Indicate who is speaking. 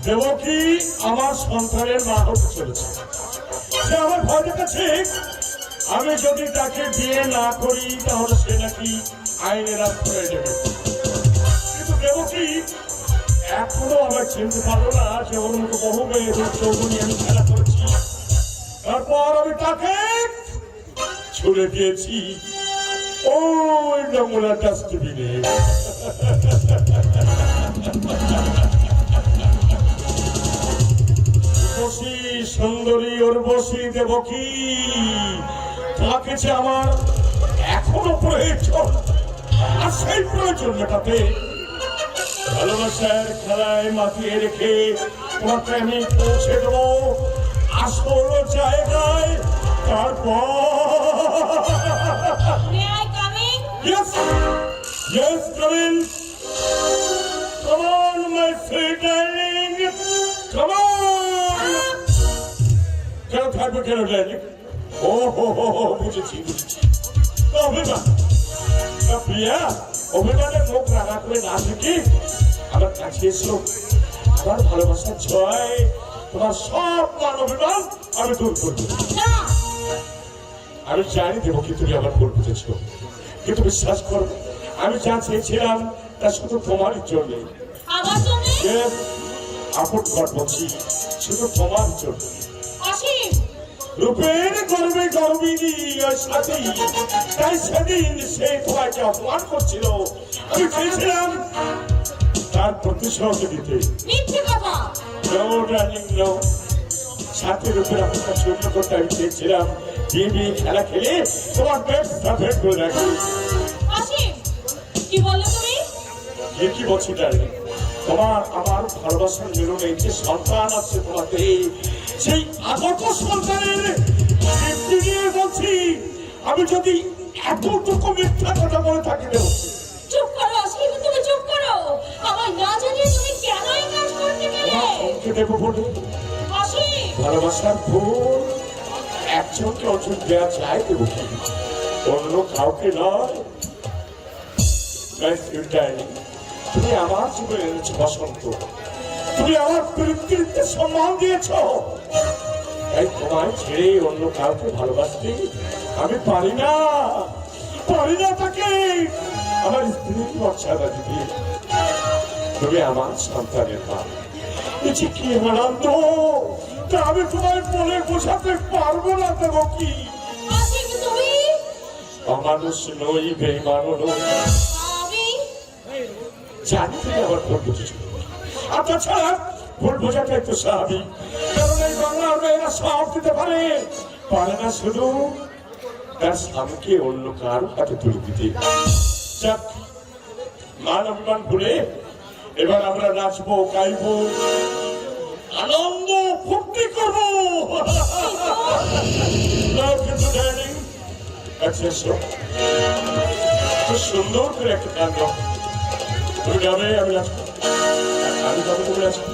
Speaker 1: দেবকী আমার সন্তানের মা হতে চলেছে। সে আমার ভয় দেখাচ্ছে আমি যদি তাকে বিয়ে না করি তাহলে সে নাকি আইনের আশ্রয় দেবে। কিন্তু দেবকী এখনো আমার চিনতে পারলো না যে ওর মতো বহু মেয়েদের চৌগুনি আমি খেলা করেছি। তারপর আমি তাকে ছুড়ে দিয়েছি ওই নোংরা ডাস্টবিনে। সুন্দরী উর্বশী দেবকী তাকে যে আমার এখনো প্রয়োজন, আর সেই প্রয়োজন মেটাতে ভালোবাসার খেলায় মাতিয়ে রেখে তোমাকে আমি পৌঁছে দেবো আসল জায়গায়। তারপর yes yes come in, come on my sweet darling, come on. কেন থাকবে কেন ডার্লিং? ও হো হো হো বুঝেছি বুঝেছি। অভিমান প্রিয়া, অভিমানের মুখ রাঙা করে না থেকে আমার কাছে এসো। আমার ভালোবাসার ছয় তোমার সব মান অভিমান আমি দূর করবো। আমি জানি দেবো কি তুমি আমার ভুল বুঝেছ, কিন্তু বিশ্বাস করো আমি যা চেয়েছিলাম তা শুধু তোমার জন্য। আপন ঘর বলছি শুধু তোমার জন্য। রূপের গর্বে গর্বিনী সাথী, তাই সেদিন সে তোমাকে অপমান করছিল। আমি চেয়েছিলাম তার প্রতিশোধ দিতে। সাথে রূপের আপনার ছোট করতে আমি চেয়েছিলাম বিয়ে বিয়ে খেলা খেলে তোমার ব্যবসা ভেট করে রাখি। কি বলছি ডার্লিং, তোমার আমার ভালোবাসার মিলনে যে সন্তান আছে তোমাকে, সেই আগত সন্তানের তৃপ্তি নিয়ে বলছি আমি যদি এতটুকু মিথ্যা কথা বলে থাকি দেব।
Speaker 2: চুপ করো অসীম, তুমি চুপ করো। আমার না জানিয়ে তুমি কেন এই কাজ করতে গেলে?
Speaker 1: তোমাকে দেব বলে
Speaker 2: অসীম,
Speaker 1: ভালোবাসার ফুল একজনকে অর্জন দেওয়া চাই দেব কি, অন্য কাউকে নয়। তুমি আমার জীবনে এনেছো বসন্ত, তুমি আমার পিতৃত্বে সম্মান দিয়েছ, তাই তোমায় ছেড়ে অন্য কাউকে ভালোবাসতে আমি পারি না, পারি না। তাকে আমার স্ত্রীর মর্যাদা দিতে। তুমি আমার সন্তানের মা, এটি কি আনন্দ তা আমি তোমায় বলে বোঝাতে পারবো না। দেবো কি
Speaker 2: অসীম, তুমি
Speaker 1: অমানুষ নই, বেঈমান নই, জানি তুমি আমার ভুল বুঝেছ। আর তাছাড়া ভুল বোঝাটা একটু স্বাভাবিক, কারণ এই বাংলার মেয়েরা সব দিতে পারে, পারে না শুধু তার স্বামীকে অন্য কারো হাতে তুলে দিতে। যাক, মান অভিমান ভুলে এবার আমরা নাচবো, গাইবো, আনন্দ ফুর্তি করবো। কিন্তু ডার্লিং আচ্ছা সুন্দর করে একটা গান গাও। তুমি গাবে, আমি নাচবো। আমি গাবে, তুমি নাচবো।